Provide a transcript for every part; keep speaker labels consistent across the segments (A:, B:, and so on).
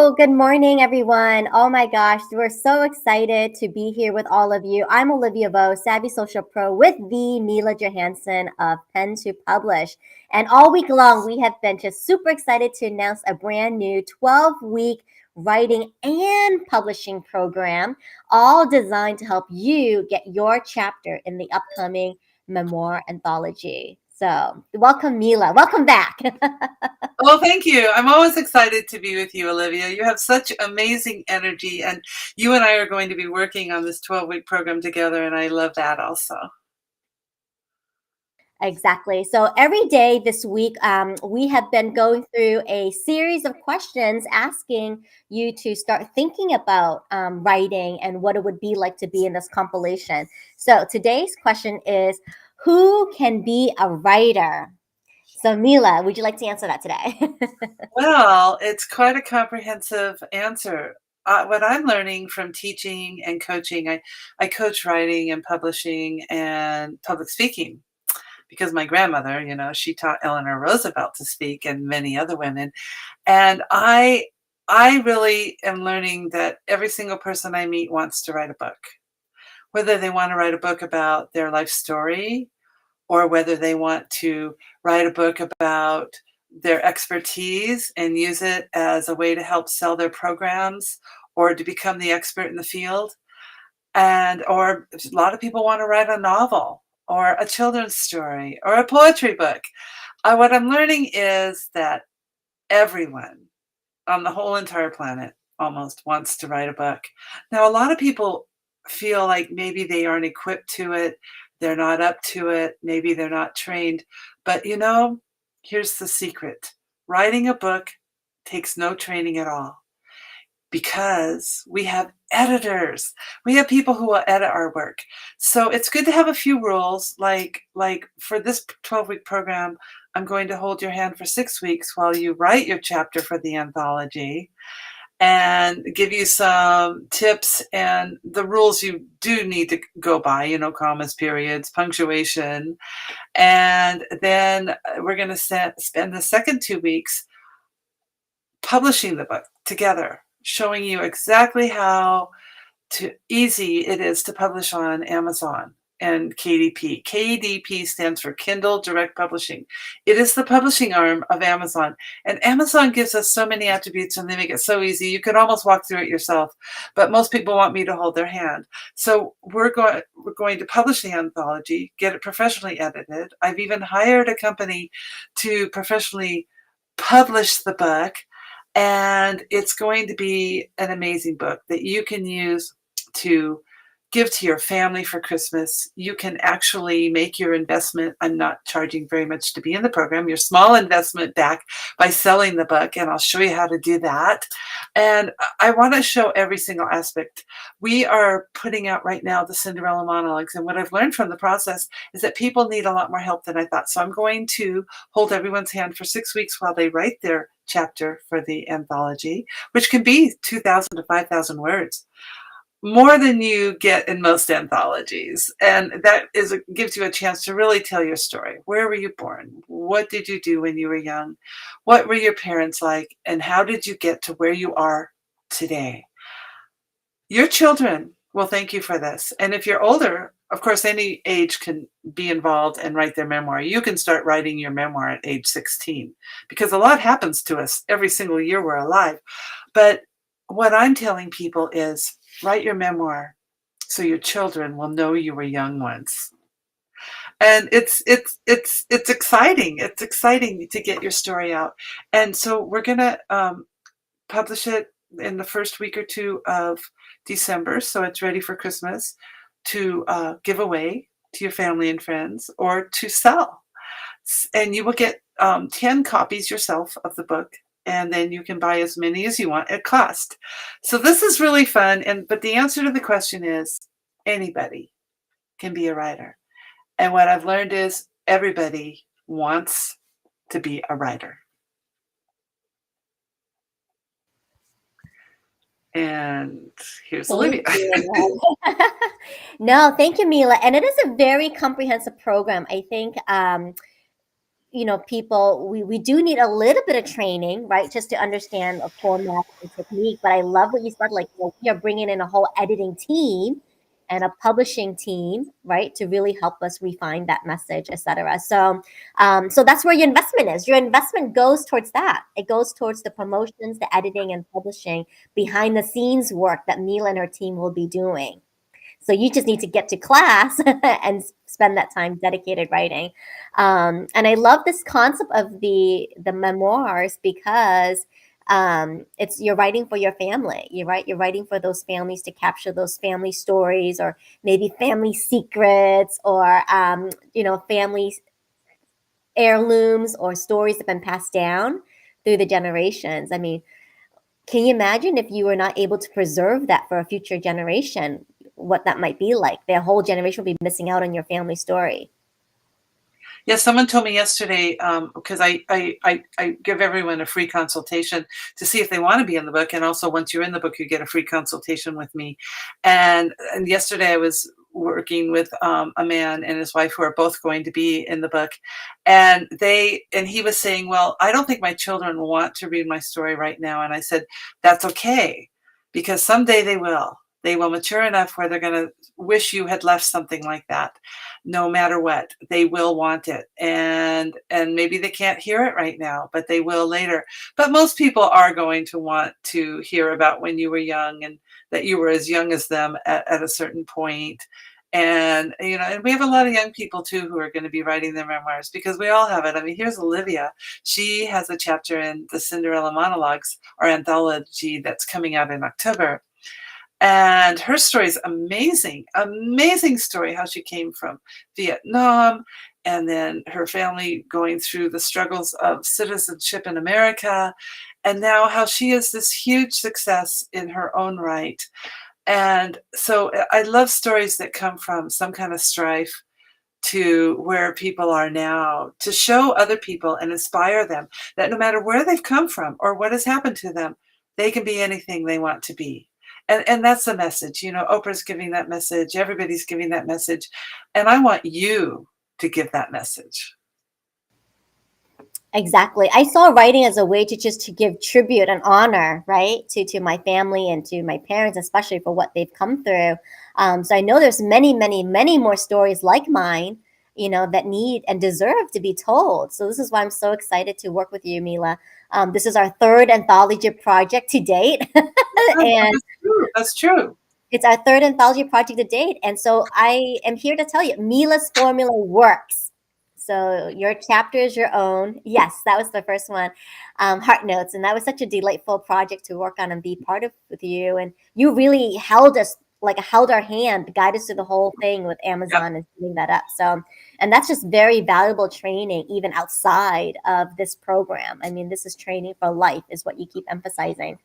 A: Hello, good morning, everyone. Oh my gosh, we're so excited to be here with all of you. I'm Olivia Vo, Savvy Social Pro, with the Mila Johansen of Pen to Publish. And all week long, we have been just super excited to announce a brand new 12-week writing and publishing program, all designed to help you get your chapter in the upcoming Memoir Anthology. So, welcome, Mila. Welcome back.
B: Well, thank you. I'm always excited to be with you, Olivia. You have such amazing energy, and you and I are going to be working on this 12-week program together, and I love that also.
A: Exactly. So every day this week, we have been going through a series of questions asking you to start thinking about writing and what it would be like to be in this compilation. So today's question is, who can be a writer? So Mila, would you like to answer that today?
B: Well, it's quite a comprehensive answer. What I'm learning from teaching and coaching, I coach writing and publishing and public speaking because my grandmother, she taught Eleanor Roosevelt to speak and many other women. And I really am learning that every single person I meet wants to write a book, whether they want to write a book about their life story or whether they want to write a book about their expertise and use it as a way to help sell their programs or to become the expert in the field. Or a lot of people want to write a novel or a children's story or a poetry book. What I'm learning is that everyone on the whole entire planet almost wants to write a book. Now, a lot of people feel like maybe they aren't equipped to it, they're not up to it, maybe they're not trained. But here's the secret. Writing a book takes no training at all because we have editors. We have people who will edit our work. So it's good to have a few rules, like for this 12-week program, I'm going to hold your hand for 6 weeks while you write your chapter for the anthology and give you some tips and the rules you do need to go by, commas, periods, punctuation. And then we're going to spend the second 2 weeks publishing the book together, showing you exactly how easy it is to publish on Amazon and KDP. KDP stands for Kindle Direct Publishing. It is the publishing arm of Amazon. And Amazon gives us so many attributes and they make it so easy. You can almost walk through it yourself. But most people want me to hold their hand. So we're going to publish the anthology, get it professionally edited. I've even hired a company to professionally publish the book. And it's going to be an amazing book that you can use to give to your family for Christmas. You can actually make your investment. I'm not charging very much to be in the program. Your small investment back by selling the book, and I'll show you how to do that. And I want to show every single aspect. We are putting out right now the Cinderella monologues, and what I've learned from the process is that people need a lot more help than I thought. So I'm going to hold everyone's hand for 6 weeks while they write their chapter for the anthology, which can be 2,000 to 5,000 words. More than you get in most anthologies. And that gives you a chance to really tell your story. Where were you born? What did you do when you were young? What were your parents like? And how did you get to where you are today? Your children will thank you for this. And if you're older, of course, any age can be involved and write their memoir. You can start writing your memoir at age 16 because a lot happens to us every single year we're alive. But what I'm telling people is write your memoir so your children will know you were young once. And it's exciting. It's exciting to get your story out. And so we're going to publish it in the first week or two of December, so it's ready for Christmas to give away to your family and friends or to sell. And you will get 10 copies yourself of the book, and then you can buy as many as you want at cost. So this is really fun. But the answer to the question is anybody can be a writer. And what I've learned is everybody wants to be a writer. And here's Olivia.
A: No, thank you, Mila. And it is a very comprehensive program. I think people, we do need a little bit of training, right, just to understand a format and technique. But I love what you said, like, we are bringing in a whole editing team and a publishing team, right, to really help us refine that message, etc. So that's where your investment is. Your investment goes towards that. It goes towards the promotions, the editing, and publishing, behind the scenes work that Mila and her team will be doing. So you just need to get to class and spend that time dedicated writing. And I love this concept of the memoirs, because it's, you're writing for your family. You're writing for those families, to capture those family stories, or maybe family secrets, or family heirlooms, or stories that have been passed down through the generations. I mean, can you imagine if you were not able to preserve that for a future generation, what that might be like? Their whole generation will be missing out on your family story.
B: Yeah, someone told me yesterday, because I give everyone a free consultation to see if they want to be in the book. And also, once you're in the book, you get a free consultation with me. And yesterday I was working with a man and his wife who are both going to be in the book. And he was saying, well, I don't think my children want to read my story right now. And I said, that's okay, because someday they will. They will mature enough where they're going to wish you had left something like that. No matter what, they will want it. And maybe they can't hear it right now, but they will later. But most people are going to want to hear about when you were young, and that you were as young as them at a certain point. And, and we have a lot of young people too who are going to be writing their memoirs, because we all have it. I mean, here's Olivia. She has a chapter in the Cinderella Monologues, our anthology that's coming out in October. And her story is amazing, amazing story, how she came from Vietnam, and then her family going through the struggles of citizenship in America, and now how she is this huge success in her own right. And so I love stories that come from some kind of strife to where people are now, to show other people and inspire them that no matter where they've come from or what has happened to them, they can be anything they want to be. And that's the message. Oprah's giving that message. Everybody's giving that message. And I want you to give that message.
A: Exactly. I saw writing as a way to give tribute and honor, right, to my family and to my parents, especially for what they've come through. So I know there's many, many, many more stories like mine, that need and deserve to be told. So this is why I'm so excited to work with you, Mila. This is our third anthology project to date, and
B: That's true. That's true.
A: it's our third anthology project to date. And so I am here to tell you, Mila's formula works. So your chapter is your own. Yes, that was the first one, Heart Notes. And that was such a delightful project to work on and be part of with you. And you really held us, like held our hand, guided us through the whole thing with Amazon and setting that up. So, and that's just very valuable training, even outside of this program. I mean, this is training for life, is what you keep emphasizing.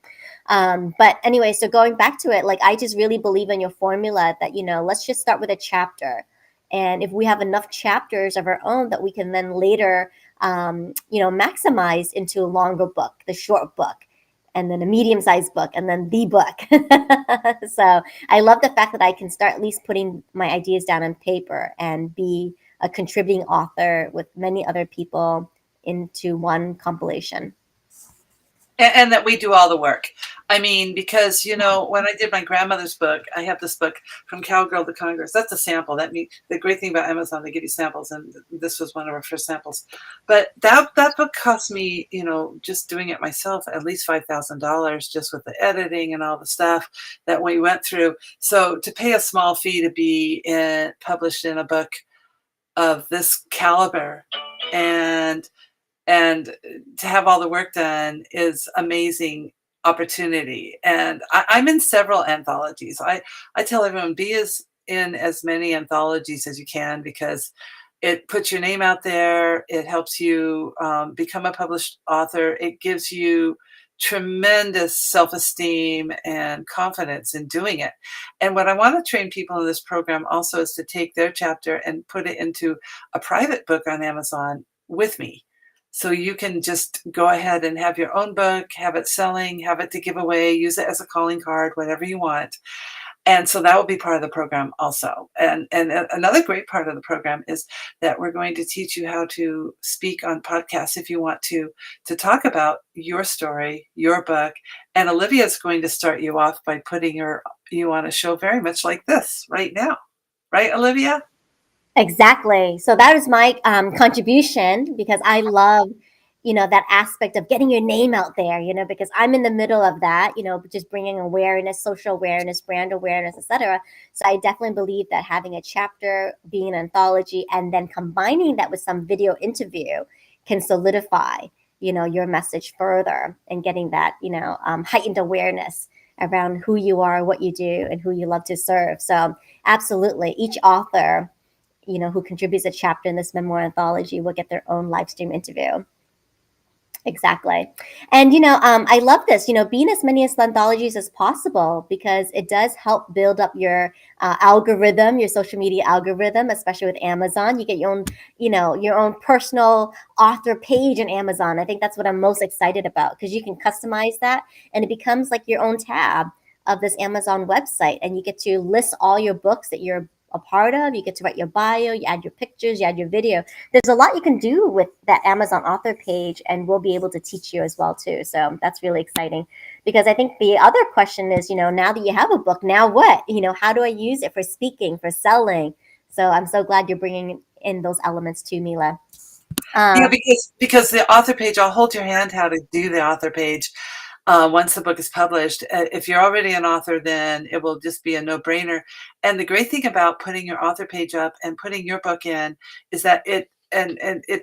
A: But anyway, so going back to it, like, I just really believe in your formula that, let's just start with a chapter. And if we have enough chapters of our own, that we can then later, maximize into a longer book, the short book, and then a medium-sized book, and then the book. So I love the fact that I can start at least putting my ideas down on paper and be a contributing author with many other people into one compilation.
B: And that we do all the work. I mean, because, when I did my grandmother's book, I have this book, From Cowgirl to Congress. That's a sample. That means the great thing about Amazon, they give you samples, and this was one of our first samples. But that book cost me, just doing it myself, at least $5,000, just with the editing and all the stuff that we went through. So to pay a small fee to be published in a book of this caliber, and to have all the work done, is amazing opportunity. And I'm in several anthologies. I tell everyone, be in as many anthologies as you can, because it puts your name out there. It helps you become a published author. It gives you tremendous self-esteem and confidence in doing it. And what I want to train people in this program also is to take their chapter and put it into a private book on Amazon with me. So you can just go ahead and have your own book, have it selling, have it to give away, use it as a calling card, whatever you want. And so that will be part of the program also. And another great part of the program is that we're going to teach you how to speak on podcasts if you want to talk about your story, your book. And Olivia is going to start you off by putting you on a show very much like this right now. Right, Olivia?
A: Exactly. So that is my contribution, because I love, that aspect of getting your name out there, because I'm in the middle of that, just bringing awareness, social awareness, brand awareness, etc. So I definitely believe that having a chapter, being an anthology, and then combining that with some video interview can solidify, your message further, and getting that, heightened awareness around who you are, what you do, and who you love to serve. So absolutely, each author, who contributes a chapter in this memoir anthology will get their own live stream interview. Exactly. And, I love this, be in as many as anthologies as possible, because it does help build up your algorithm, your social media algorithm, especially with Amazon. You get your own, your own personal author page in Amazon. I think that's what I'm most excited about, because you can customize that and it becomes like your own tab of this Amazon website. And you get to list all your books that you're a part of. You get to write your bio, you add your pictures, you add your video. There's a lot you can do with that Amazon author page, and we'll be able to teach you as well too. So that's really exciting, because I think the other question is, now that you have a book, now what? How do I use it for speaking, for selling? So I'm so glad you're bringing in those elements too, Mila.
B: Yeah, because the author page, I'll hold your hand how to do the author page. Once the book is published, if you're already an author, then it will just be a no-brainer. And the great thing about putting your author page up and putting your book in is that it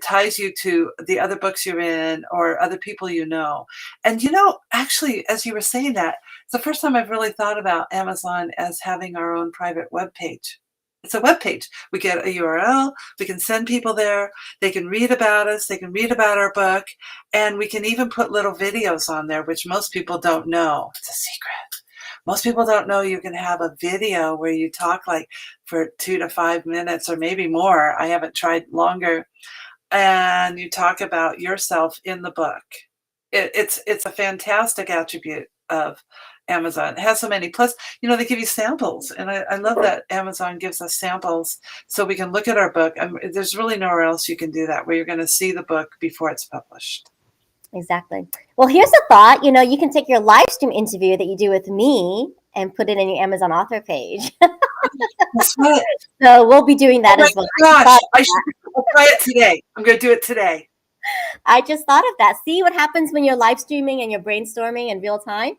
B: ties you to the other books you're in or other people you know. And actually, as you were saying that, it's the first time I've really thought about Amazon as having our own private web page. It's a web page. We get a URL. We can send people there. They can read about us. They can read about our book. And we can even put little videos on there, which most people don't know. It's a secret. Most people don't know you can have a video where you talk like for 2 to 5 minutes or maybe more. I haven't tried longer. And you talk about yourself in the book. It's a fantastic attribute of Amazon. It has so many. Plus, they give you samples. And I love that Amazon gives us samples so we can look at our book. There's really nowhere else you can do that, where you're going to see the book before it's published.
A: Exactly. Well, here's a thought. You can take your live stream interview that you do with me and put it in your Amazon author page.
B: That's right.
A: So we'll be doing that
B: Oh
A: as well.
B: my gosh, I'll try it today. I'm going to do it today.
A: I just thought of that. See what happens when you're live streaming and you're brainstorming in real time.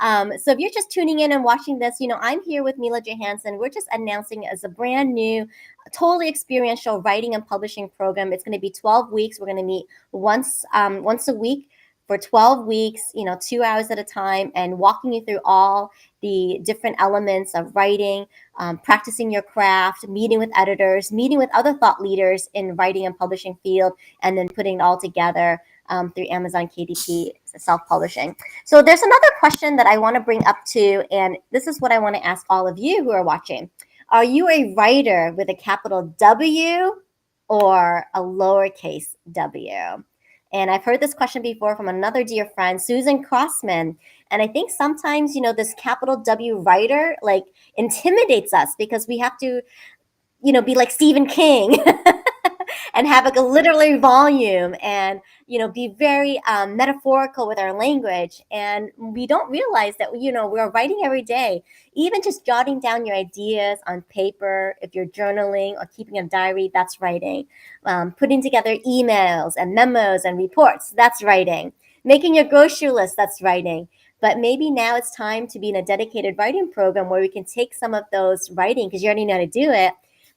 A: So if you're just tuning in and watching this, I'm here with Mila Johansen. We're just announcing as a brand new, totally experiential writing and publishing program. It's going to be 12 weeks. We're going to meet once a week for 12 weeks, 2 hours at a time, and walking you through all the different elements of writing, practicing your craft, meeting with editors, meeting with other thought leaders in writing and publishing field, and then putting it all together through Amazon KDP self-publishing. So there's another question that I want to bring up too, and this is what I want to ask all of you who are watching. Are you a writer with a capital W or a lowercase w? And I've heard this question before from another dear friend, Susan Crossman. And I think sometimes, this capital W writer like intimidates us, because we have to, be like Stephen King and have like a literary volume, and be very metaphorical with our language. And we don't realize that we're writing every day. Even just jotting down your ideas on paper, if you're journaling or keeping a diary, that's writing. Putting together emails and memos and reports, that's writing. Making your grocery list, that's writing. But maybe now it's time to be in a dedicated writing program where we can take some of those writing, because you already know how to do it,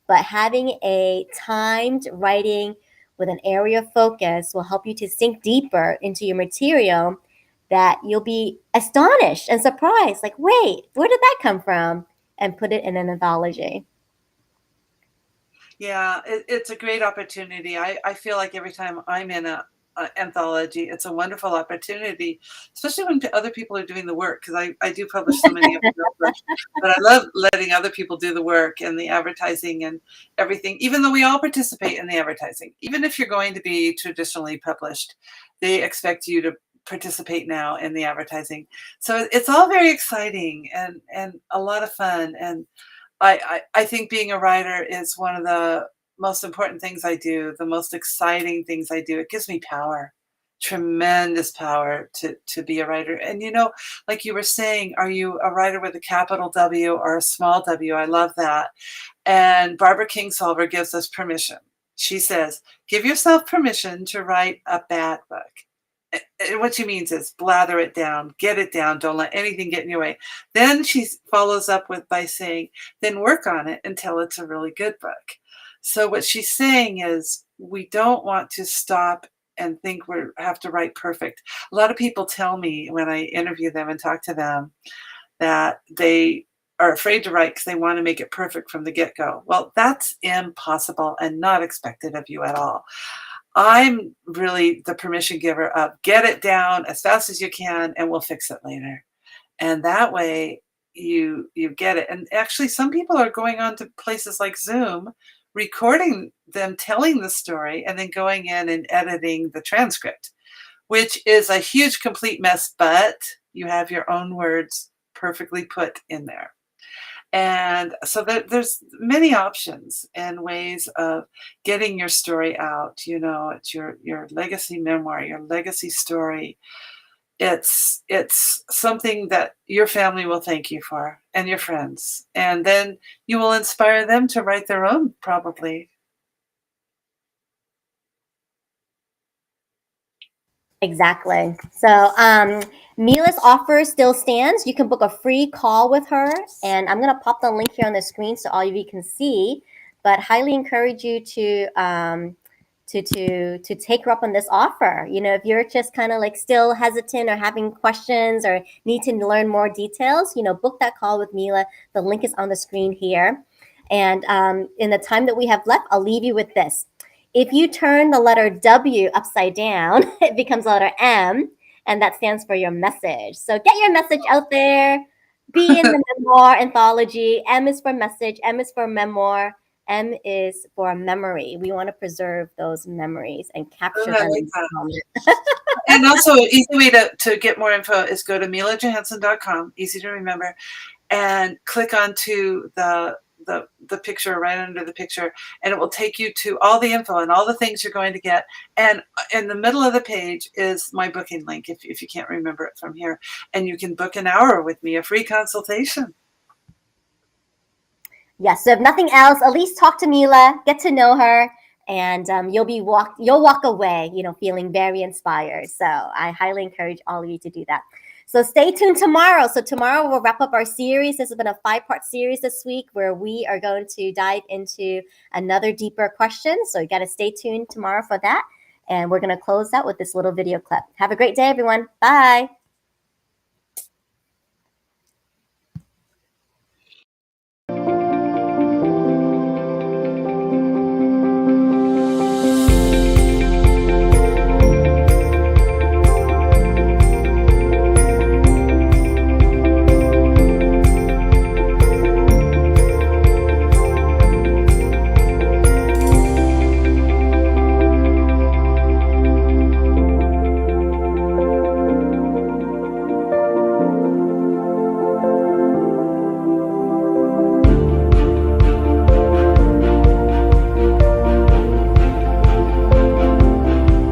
A: but having a timed writing with an area of focus will help you to sink deeper into your material, that you'll be astonished and surprised, like, wait, where did that come from? And put it in an anthology.
B: Yeah, it's a great opportunity. I feel like every time I'm in a anthology, it's a wonderful opportunity, especially when other people are doing the work, because I do publish so many of them, but I love letting other people do the work and the advertising and everything, even though we all participate in the advertising. Even if you're going to be traditionally published, they expect you to participate now in the advertising. So it's all very exciting and a lot of fun. And I think being a writer is one of the most important things I do, the most exciting things I do. It gives me power, tremendous power to be a writer. And like you were saying, are you a writer with a capital W or a small w? I love that. And Barbara Kingsolver gives us permission. She says, give yourself permission to write a bad book. And what she means is blather it down, get it down, don't let anything get in your way. Then she follows up by saying, then work on it until it's a really good book. So what she's saying is we don't want to stop and think we have to write perfect. A lot of people tell me when I interview them and talk to them that they are afraid to write because they want to make it perfect from the get-go. Well, that's impossible and not expected of you at all. I'm really the permission giver of get it down as fast as you can and we'll fix it later. And that way you get it. And actually some people are going on to places like Zoom, recording them telling the story and then going in and editing the transcript, which is a huge complete mess, but you have your own words perfectly put in there. And so there's many options and ways of getting your story out. It's your legacy memoir, your legacy story. It's something that your family will thank you for and your friends. And then you will inspire them to write their own, probably.
A: Exactly. So Mila's offer still stands. You can book a free call with her, and I'm going to pop the link here on the screen so all of you can see. But highly encourage you to take her up on this offer. If you're just kind of like still hesitant or having questions or need to learn more details, book that call with Mila. The link is on the screen here. And in the time that we have left, I'll leave you with this. If you turn the letter W upside down, it becomes the letter M, and that stands for your message. So get your message out there. Be in the Memoir Anthology. M is for message. M is for memoir. M is for memory. We want to preserve those memories and capture them in the moment.
B: And also, an easy way to get more info is go to milajohansen.com, easy to remember, and click onto the picture right under the picture, and it will take you to all the info and all the things you're going to get. And in the middle of the page is my booking link if you can't remember it from here. And you can book an hour with me, a free consultation.
A: Yes, so if nothing else, at least talk to Mila, get to know her, and you'll walk away, feeling very inspired. So I highly encourage all of you to do that. So stay tuned tomorrow. So tomorrow we'll wrap up our series. This has been a 5-part series this week where we are going to dive into another deeper question. So you got to stay tuned tomorrow for that. And we're going to close out with this little video clip. Have a great day, everyone. Bye.